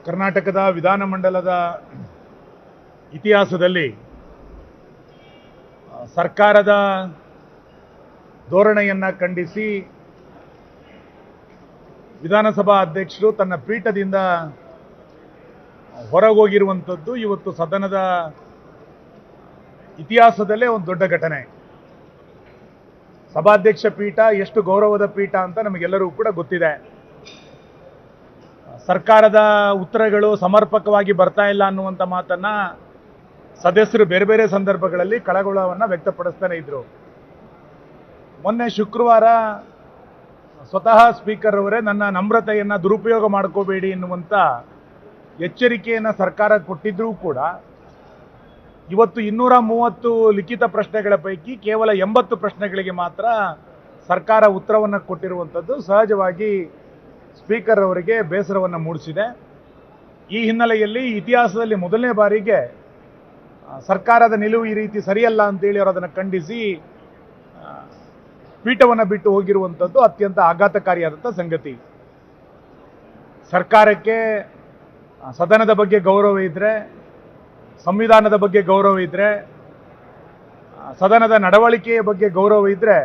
ಕರ್ನಾಟಕದ ವಿಧಾನಮಂಡಲದ ಇತಿಹಾಸದಲ್ಲಿ ಸರ್ಕಾರದ ಧೋರಣೆಯನ್ನು ಖಂಡಿಸಿ ವಿಧಾನಸಭಾ ಅಧ್ಯಕ್ಷರು ತನ್ನ ಪೀಠದಿಂದ ಹೊರಗೋಗಿರುವಂಥದ್ದು ಇವತ್ತು ಸದನದ ಇತಿಹಾಸದಲ್ಲೇ ಒಂದು ದೊಡ್ಡ ಘಟನೆ. ಸಭಾಧ್ಯಕ್ಷ ಪೀಠ ಎಷ್ಟು ಗೌರವದ ಪೀಠ ಅಂತ ನಮಗೆಲ್ಲರೂ ಕೂಡ ಗೊತ್ತಿದೆ. ಸರ್ಕಾರದ ಉತ್ತರಗಳು ಸಮರ್ಪಕವಾಗಿ ಬರ್ತಾ ಇಲ್ಲ ಅನ್ನುವಂಥ ಮಾತನ್ನ ಸದಸ್ಯರು ಬೇರೆ ಬೇರೆ ಸಂದರ್ಭಗಳಲ್ಲಿ ಕಳವಳವನ್ನು ವ್ಯಕ್ತಪಡಿಸ್ತಾನೆ ಇದ್ರು. ಮೊನ್ನೆ ಶುಕ್ರವಾರ ಸ್ವತಃ ಸ್ಪೀಕರ್ ಅವರೇ ನನ್ನ ನಮ್ರತೆಯನ್ನು ದುರುಪಯೋಗ ಮಾಡ್ಕೋಬೇಡಿ ಎನ್ನುವಂಥ ಎಚ್ಚರಿಕೆಯನ್ನು ಸರ್ಕಾರ ಕೊಟ್ಟಿದ್ರೂ ಕೂಡ ಇವತ್ತು 230 ಲಿಖಿತ ಪ್ರಶ್ನೆಗಳ ಪೈಕಿ ಕೇವಲ 80 ಪ್ರಶ್ನೆಗಳಿಗೆ ಮಾತ್ರ ಸರ್ಕಾರ ಉತ್ತರವನ್ನು ಕೊಟ್ಟಿರುವಂಥದ್ದು ಸಹಜವಾಗಿ ಸ್ಪೀಕರ್ ಅವರಿಗೆ ಬೇಸರವನ್ನು ಮೂಡಿಸಿದೆ. ಈ ಹಿನ್ನೆಲೆಯಲ್ಲಿ ಇತಿಹಾಸದಲ್ಲಿ ಮೊದಲನೇ ಬಾರಿಗೆ ಸರ್ಕಾರದ ನಿಲುವು ಈ ರೀತಿ ಸರಿಯಲ್ಲ ಅಂತೇಳಿ ಅವರು ಅದನ್ನು ಖಂಡಿಸಿ ಪೀಠವನ್ನು ಬಿಟ್ಟು ಹೋಗಿರುವಂಥದ್ದು ಅತ್ಯಂತ ಆಘಾತಕಾರಿಯಾದಂಥ ಸಂಗತಿ. ಸರ್ಕಾರಕ್ಕೆ ಸದನದ ಬಗ್ಗೆ ಗೌರವ ಇದ್ದರೆ, ಸಂವಿಧಾನದ ಬಗ್ಗೆ ಗೌರವ ಇದ್ದರೆ, ಸದನದ ನಡವಳಿಕೆಯ ಬಗ್ಗೆ ಗೌರವ ಇದ್ದರೆ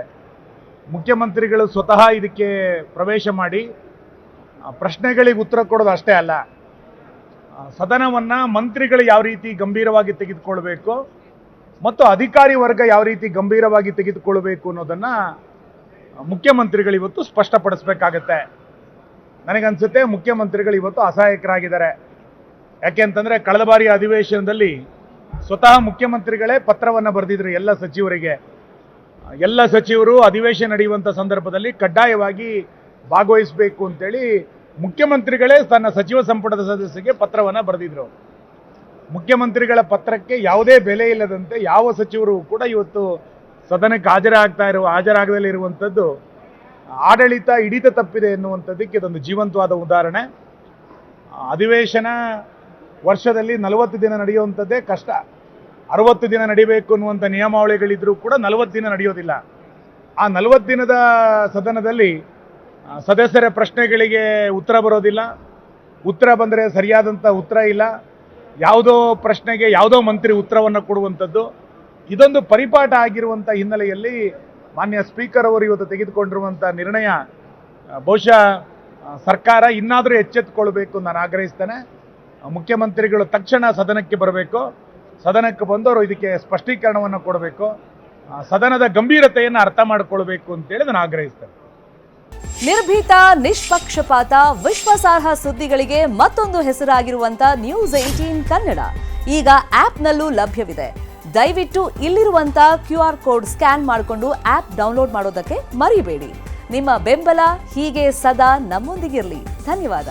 ಮುಖ್ಯಮಂತ್ರಿಗಳು ಸ್ವತಃ ಇದಕ್ಕೆ ಪ್ರವೇಶ ಮಾಡಿ ಪ್ರಶ್ನೆಗಳಿಗೆ ಉತ್ತರ ಕೊಡೋದು ಅಷ್ಟೇ ಅಲ್ಲ, ಸದನವನ್ನು ಮಂತ್ರಿಗಳು ಯಾವ ರೀತಿ ಗಂಭೀರವಾಗಿ ತೆಗೆದುಕೊಳ್ಬೇಕು ಮತ್ತು ಅಧಿಕಾರಿ ವರ್ಗ ಯಾವ ರೀತಿ ಗಂಭೀರವಾಗಿ ತೆಗೆದುಕೊಳ್ಬೇಕು ಅನ್ನೋದನ್ನು ಮುಖ್ಯಮಂತ್ರಿಗಳು ಇವತ್ತು ಸ್ಪಷ್ಟಪಡಿಸಬೇಕಾಗತ್ತೆ. ನನಗನ್ಸುತ್ತೆ ಮುಖ್ಯಮಂತ್ರಿಗಳು ಇವತ್ತು ಅಸಹಾಯಕರಾಗಿದ್ದಾರೆ. ಯಾಕೆಂತಂದರೆ ಕಳೆದ ಬಾರಿಯ ಅಧಿವೇಶನದಲ್ಲಿ ಸ್ವತಃ ಮುಖ್ಯಮಂತ್ರಿಗಳೇ ಪತ್ರವನ್ನು ಬರೆದಿದ್ರು ಎಲ್ಲ ಸಚಿವರಿಗೆ. ಎಲ್ಲ ಸಚಿವರು ಅಧಿವೇಶನ ನಡೆಯುವಂಥ ಸಂದರ್ಭದಲ್ಲಿ ಕಡ್ಡಾಯವಾಗಿ ಭಾಗವಹಿಸಬೇಕು ಅಂತೇಳಿ ಮುಖ್ಯಮಂತ್ರಿಗಳೇ ತನ್ನ ಸಚಿವ ಸಂಪುಟದ ಸದಸ್ಯರಿಗೆ ಪತ್ರವನ್ನು ಬರೆದಿದ್ರು. ಮುಖ್ಯಮಂತ್ರಿಗಳ ಪತ್ರಕ್ಕೆ ಯಾವುದೇ ಬೆಲೆ ಇಲ್ಲದಂತೆ ಯಾವ ಸಚಿವರು ಕೂಡ ಇವತ್ತು ಸದನಕ್ಕೆ ಹಾಜರಾಗದಲ್ಲೇ ಇರುವಂಥದ್ದು ಆಡಳಿತ ಹಿಡಿತ ತಪ್ಪಿದೆ ಎನ್ನುವಂಥದ್ದಕ್ಕೆ ಇದೊಂದು ಜೀವಂತವಾದ ಉದಾಹರಣೆ. ಅಧಿವೇಶನ ವರ್ಷದಲ್ಲಿ 40 ದಿನ ನಡೆಯುವಂಥದ್ದೇ ಕಷ್ಟ. 60 ದಿನ ನಡಿಬೇಕು ಅನ್ನುವಂಥ ನಿಯಮಾವಳಿಗಳಿದ್ರೂ ಕೂಡ 40 ದಿನ ನಡೆಯೋದಿಲ್ಲ. ಆ 40 ದಿನದ ಸದನದಲ್ಲಿ ಸದಸ್ಯರ ಪ್ರಶ್ನೆಗಳಿಗೆ ಉತ್ತರ ಬರೋದಿಲ್ಲ, ಉತ್ತರ ಬಂದರೆ ಸರಿಯಾದಂಥ ಉತ್ತರ ಇಲ್ಲ, ಯಾವುದೋ ಪ್ರಶ್ನೆಗೆ ಯಾವುದೋ ಮಂತ್ರಿ ಉತ್ತರವನ್ನು ಕೊಡುವಂಥದ್ದು, ಇದೊಂದು ಪರಿಪಾಠ ಆಗಿರುವಂಥ ಹಿನ್ನೆಲೆಯಲ್ಲಿ ಮಾನ್ಯ ಸ್ಪೀಕರ್ ಅವರು ಇವತ್ತು ತೆಗೆದುಕೊಂಡಿರುವಂಥ ನಿರ್ಣಯ ಬಹುಶಃ ಸರ್ಕಾರ ಇನ್ನಾದರೂ ಎಚ್ಚೆತ್ತುಕೊಳ್ಬೇಕು ನಾನು ಆಗ್ರಹಿಸ್ತೇನೆ. ಮುಖ್ಯಮಂತ್ರಿಗಳು ತಕ್ಷಣ ಸದನಕ್ಕೆ ಬರಬೇಕು, ಸದನಕ್ಕೆ ಬಂದವರು ಇದಕ್ಕೆ ಸ್ಪಷ್ಟೀಕರಣವನ್ನು ಕೊಡಬೇಕು, ಸದನದ ಗಂಭೀರತೆಯನ್ನು ಅರ್ಥ ಮಾಡಿಕೊಳ್ಬೇಕು ಅಂತೇಳಿ ನಾನು ಆಗ್ರಹಿಸ್ತೇನೆ. ನಿರ್ಭೀತ, ನಿಷ್ಪಕ್ಷಪಾತ, ವಿಶ್ವಾಸಾರ್ಹ ಸುದ್ದಿಗಳಿಗೆ ಮತ್ತೊಂದು ಹೆಸರಾಗಿರುವಂತ News18 ಕನ್ನಡ ಈಗ ಆಪ್ನಲ್ಲೂ ಲಭ್ಯವಿದೆ. ದಯವಿಟ್ಟು ಇಲ್ಲಿರುವಂತ QR ಕೋಡ್ ಸ್ಕ್ಯಾನ್ ಮಾಡಿಕೊಂಡು ಆಪ್ ಡೌನ್ಲೋಡ್ ಮಾಡೋದಕ್ಕೆ ಮರಿಬೇಡಿ. ನಿಮ್ಮ ಬೆಂಬಲ ಹೀಗೆ ಸದಾ ನಮ್ಮೊಂದಿಗಿರಲಿ. ಧನ್ಯವಾದ.